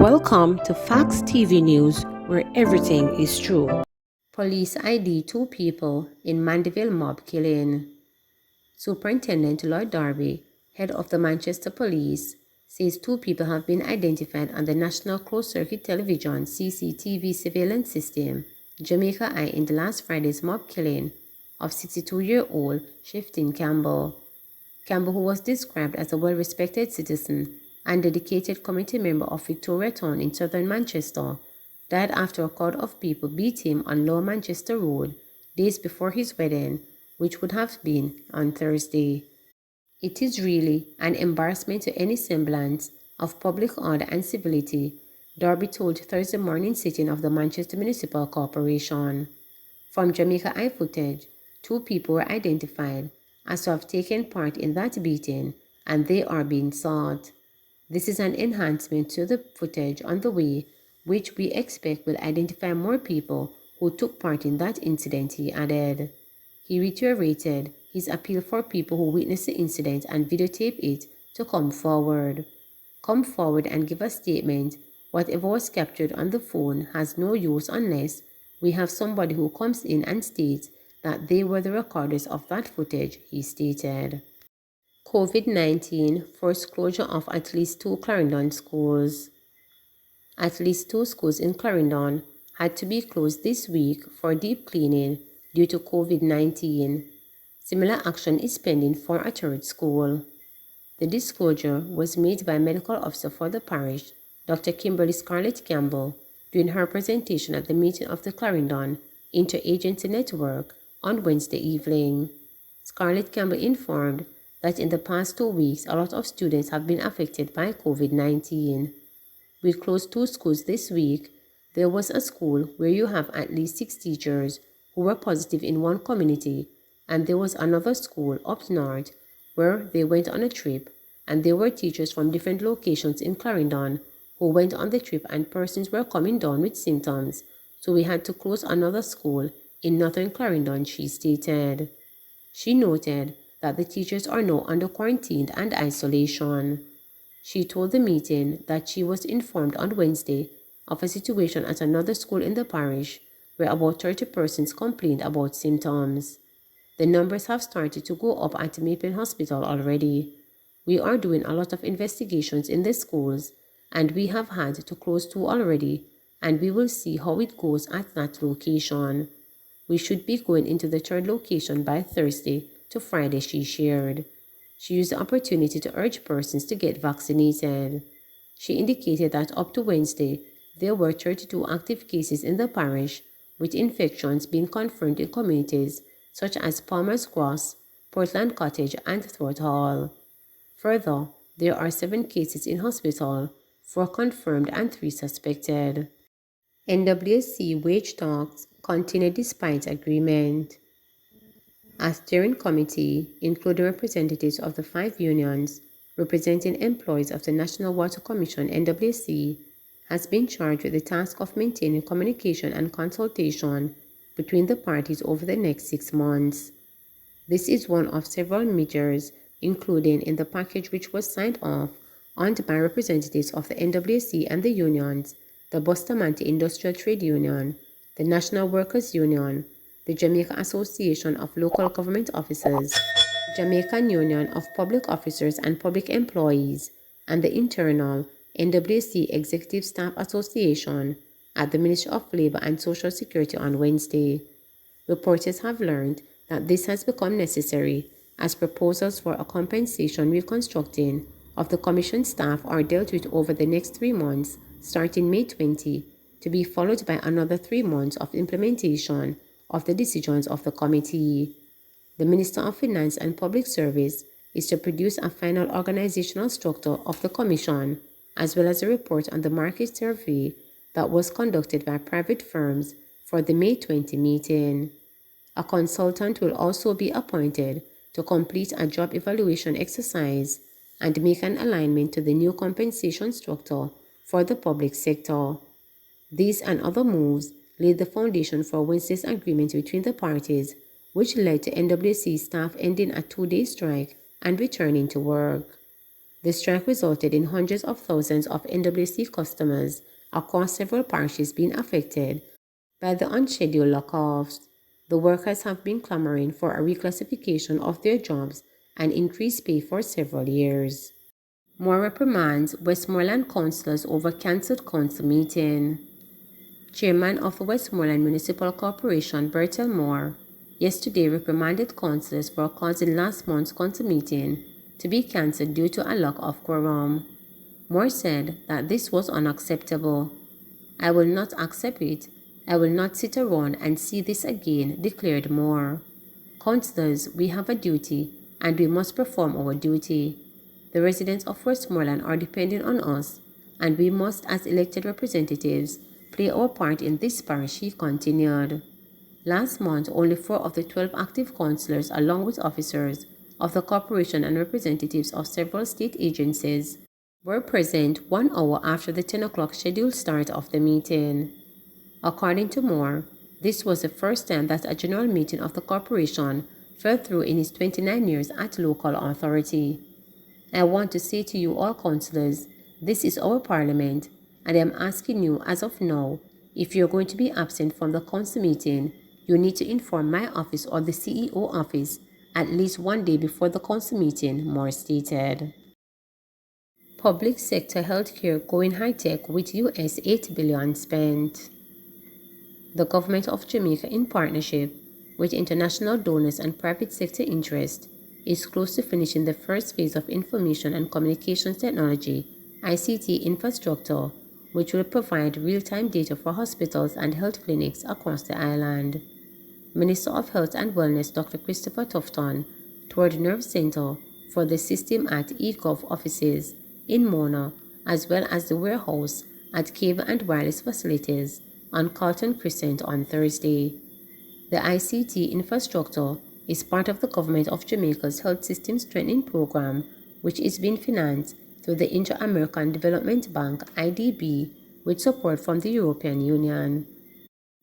Welcome to Facts TV News, where everything is true. Police ID 2 people in Mandeville mob killing. Superintendent Lloyd Darby, head of the Manchester Police, says 2 people have been identified on the National Closed-Circuit Television CCTV surveillance system, Jamaica Eye, in the last Friday's mob killing of 62-year-old Shifton Campbell. Campbell, who was described as a well-respected citizen and dedicated committee member of Victoria Town in southern Manchester, died after a crowd of people beat him on Lower Manchester Road days before his wedding, which would have been on Thursday. It is really an embarrassment to any semblance of public order and civility, Darby told Thursday morning sitting of the Manchester Municipal Corporation. From Jamaica Eye footage, 2 people were identified as to have taken part in that beating, and they are being sought. This is an enhancement to the footage on the way, which we expect will identify more people who took part in that incident, he added. He reiterated his appeal for people who witnessed the incident and videotape it to come forward. Come forward and give a statement. Whatever was captured on the phone has no use unless we have somebody who comes in and states that they were the recorders of that footage, he stated. COVID-19 forced closure of at least 2 Clarendon schools. At least 2 schools in Clarendon had to be closed this week for deep cleaning due to COVID-19. Similar action is pending for a 3rd school. The disclosure was made by Medical Officer for the parish, Dr. Kimberly Scarlett Campbell, during her presentation at the meeting of the Clarendon Interagency Network on Wednesday evening. Scarlett Campbell informed that in the past 2 weeks, a lot of students have been affected by COVID-19. We closed 2 schools this week. There was a school where you have at least 6 teachers who were positive in one community, and there was another school up north where they went on a trip, and there were teachers from different locations in Clarendon who went on the trip, and persons were coming down with symptoms, so we had to close another school in northern Clarendon, she stated. She noted that the teachers are now under quarantine and isolation. She told the meeting that she was informed on Wednesday of a situation at another school in the parish where about 30 persons complained about symptoms. The numbers have started to go up at Maple Hospital already. We are doing a lot of investigations in the schools, and we have had to close 2 already, and we will see how it goes at that location. We should be going into the 3rd location by Thursday to Friday, she shared. She used the opportunity to urge persons to get vaccinated. She indicated that up to Wednesday, there were 32 active cases in the parish, with infections being confirmed in communities such as Palmer's Cross, Portland Cottage, and Thorpe Hall. Further, there are 7 cases in hospital, 4 confirmed and 3 suspected. NWC wage talks continue despite agreement. A steering committee, including representatives of the 5 unions representing employees of the National Water Commission (NWC), has been charged with the task of maintaining communication and consultation between the parties over the next 6 months. This is one of several measures included in the package which was signed off on by representatives of the NWC and the unions, the Bustamante Industrial Trade Union, the National Workers Union, the Jamaica Association of Local Government Officers, the Jamaican Union of Public Officers and Public Employees, and the internal NWC Executive Staff Association at the Ministry of Labour and Social Security on Wednesday. Reporters have learned that this has become necessary as proposals for a compensation reconstructing of the Commission staff are dealt with over the next 3 months, starting May 20, to be followed by another 3 months of implementation of the decisions of the committee. The Minister of Finance and Public Service is to produce a final organizational structure of the Commission, as well as a report on the market survey that was conducted by private firms for the May 20 meeting. A consultant will also be appointed to complete a job evaluation exercise and make an alignment to the new compensation structure for the public sector. These and other moves laid the foundation for Wednesday's agreement between the parties, which led to NWC staff ending a 2-day strike and returning to work. The strike resulted in hundreds of thousands of NWC customers across several parishes being affected by the unscheduled lock-offs. The workers have been clamoring for a reclassification of their jobs and increased pay for several years. More reprimands, Westmoreland councillors over cancelled council meeting. Chairman of the Westmoreland Municipal Corporation, Bertel Moore, yesterday reprimanded councillors for causing last month's council meeting to be cancelled due to a lack of quorum. Moore said that this was unacceptable. "I will not accept it. I will not sit around and see this again," declared Moore. "Councillors, we have a duty, and we must perform our duty. The residents of Westmoreland are depending on us, and we must, as elected representatives, play our part in this parish," he continued. Last month, only 4 of the 12 active councillors, along with officers of the corporation and representatives of several state agencies, were present 1 hour after the 10 o'clock scheduled start of the meeting. According to Moore, this was the first time that a general meeting of the corporation fell through in his 29 years at local authority. "I want to say to you all councillors, this is our parliament, and I am asking you as of now, if you are going to be absent from the council meeting, you need to inform my office or the CEO office at least 1 day before the council meeting," Moore stated. Public sector healthcare going high-tech with US $8 billion spent. The government of Jamaica, in partnership with international donors and private sector interests, is close to finishing the first phase of information and communications technology (ICT) infrastructure, which will provide real-time data for hospitals and health clinics across the island. Minister of Health and Wellness Dr. Christopher Tufton toured Nerve Center for the system at eGov offices in Mona, as well as the warehouse at Cable and Wireless facilities on Carlton Crescent on Thursday. The ICT infrastructure is part of the Government of Jamaica's Health System Strengthening Program, which is being financed through the Inter-American Development Bank (IDB) with support from the European Union.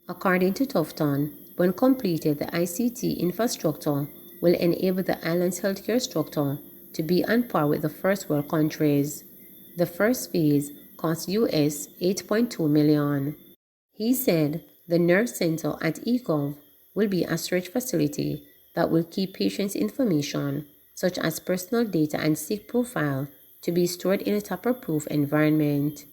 According to Tufton, when completed, the ICT infrastructure will enable the island's healthcare structure to be on par with the first world countries. The first phase cost US $8.2 million. He said the Nerve Center at eGov will be a storage facility that will keep patients' information, such as personal data and sick profile, to be stored in a tamper-proof environment.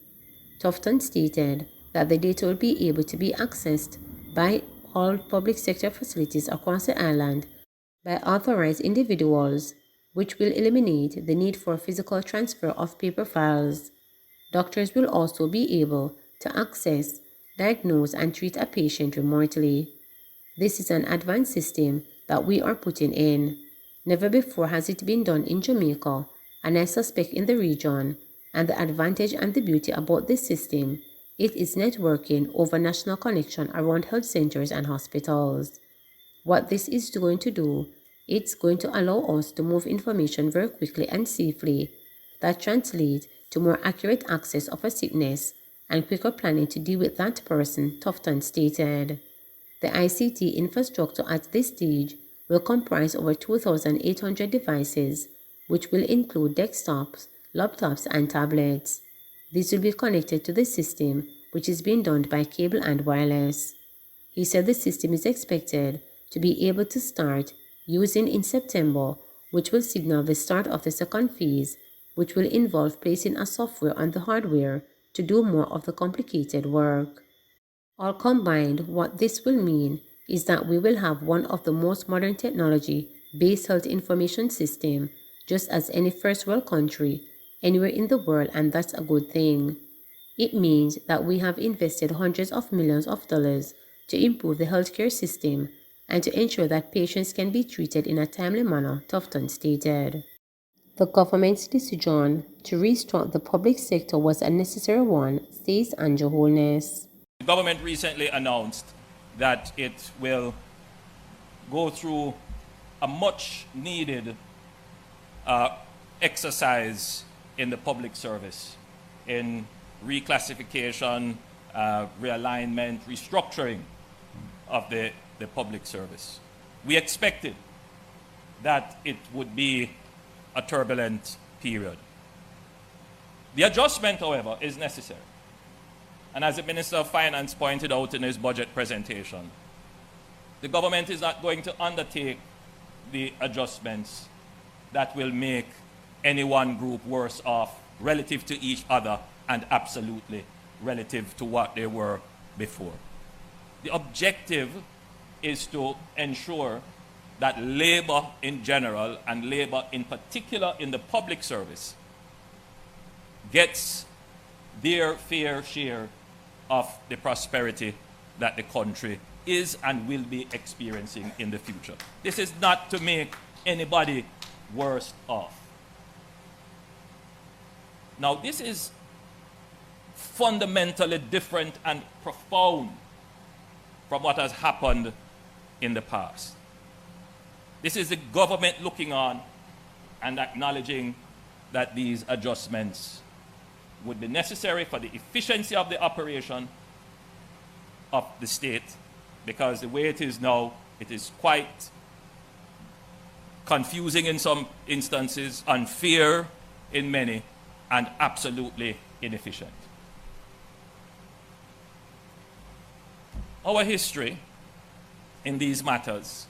Tufton stated that the data will be able to be accessed by all public sector facilities across the island by authorized individuals, which will eliminate the need for physical transfer of paper files. Doctors will also be able to access, diagnose, and treat a patient remotely. "This is an advanced system that we are putting in. Never before has it been done in Jamaica, and I suspect in the region, and the advantage and the beauty about this system, it is networking over national connection around health centers and hospitals. What this is going to do, it's going to allow us to move information very quickly and safely that translates to more accurate access of a sickness and quicker planning to deal with that person," Tufton stated. The ICT infrastructure at this stage will comprise over 2,800 devices, which will include desktops, laptops, and tablets. These will be connected to the system, which is being done by Cable and Wireless. He said the system is expected to be able to start using in September, which will signal the start of the second phase, which will involve placing a software on the hardware to do more of the complicated work. All combined, what this will mean is that we will have one of the most modern technology-based health information system, just as any first world country, anywhere in the world, and that's a good thing. It means that we have invested hundreds of millions of dollars to improve the healthcare system and to ensure that patients can be treated in a timely manner, Tufton stated. The government's decision to restructure the public sector was a necessary one, says Andrew Holness. The government recently announced that it will go through a much needed exercise in the public service, in reclassification, realignment, restructuring of the public service. We expected that it would be a turbulent period. The adjustment, however, is necessary. And as the Minister of Finance pointed out in his budget presentation, the government is not going to undertake the adjustments that will make any one group worse off relative to each other and absolutely relative to what they were before. The objective is to ensure that labor in general and labor in particular in the public service gets their fair share of the prosperity that the country is and will be experiencing in the future. This is not to make anybody worse off. Now, this is fundamentally different and profound from what has happened in the past. This is the government looking on and acknowledging that these adjustments would be necessary for the efficiency of the operation of the state, because the way it is now, it is quite confusing in some instances, unfair in many, and absolutely inefficient. Our history in these matters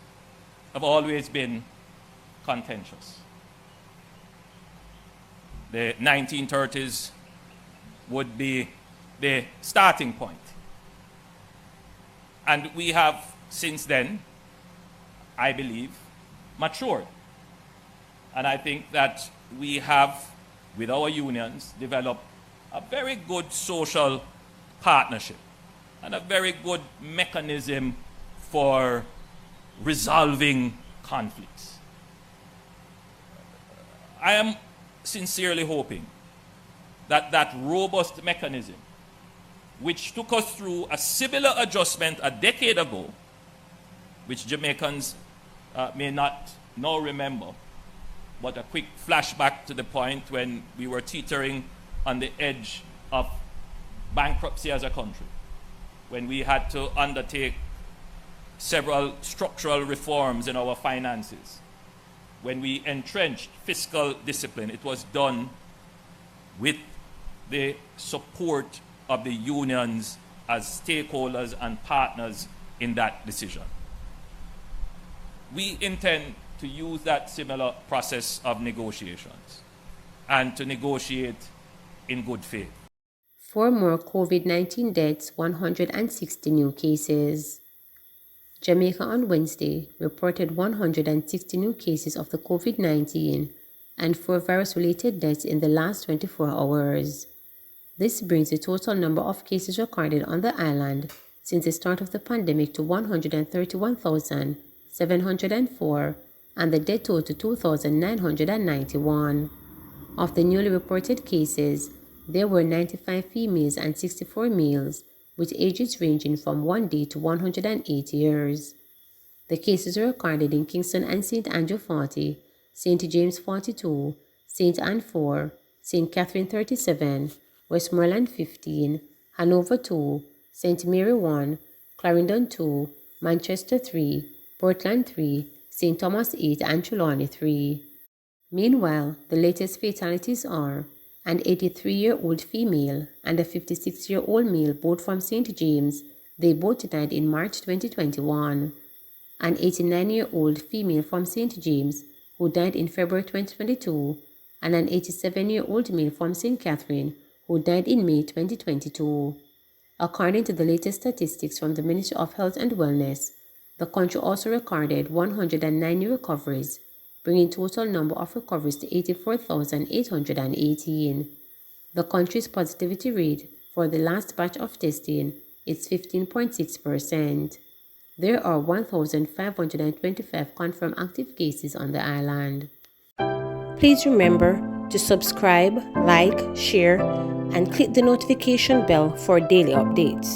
have always been contentious. The 1930s would be the starting point. And we have since then, I believe, matured. And I think that we have, with our unions, developed a very good social partnership and a very good mechanism for resolving conflicts. I am sincerely hoping that that robust mechanism, which took us through a similar adjustment a decade ago, which Jamaicans may not now remember, but a quick flashback to the point when we were teetering on the edge of bankruptcy as a country, when we had to undertake several structural reforms in our finances, when we entrenched fiscal discipline. It was done with the support of the unions as stakeholders and partners in that decision. We intend to use that similar process of negotiations and to negotiate in good faith. 4 more COVID-19 deaths, 160 new cases. Jamaica on Wednesday reported 160 new cases of the COVID-19 and 4 virus-related deaths in the last 24 hours. This brings the total number of cases recorded on the island since the start of the pandemic to 131,704 and the death toll to 2,991. Of the newly reported cases, there were 95 females and 64 males, with ages ranging from 1 day to 108 years. The cases were recorded in Kingston and St. Andrew 40, St. James 42, St. Anne 4, St. Catherine 37, Westmoreland 15, Hanover 2, St. Mary 1, Clarendon 2, Manchester 3, Portland 3, St. Thomas 8, and Trelawney 3. Meanwhile, the latest fatalities are an 83-year-old female and a 56-year-old male, both from St. James. They both died in March 2021. An 89-year-old female from St. James, who died in February 2022, and an 87-year-old male from St. Catherine, who died in May 2022. According to the latest statistics from the Ministry of Health and Wellness, the country also recorded 109 new recoveries, bringing total number of recoveries to 84,818. The country's positivity rate for the last batch of testing is 15.6%. There are 1,525 confirmed active cases on the island. Please remember to subscribe, like, share, and click the notification bell for daily updates.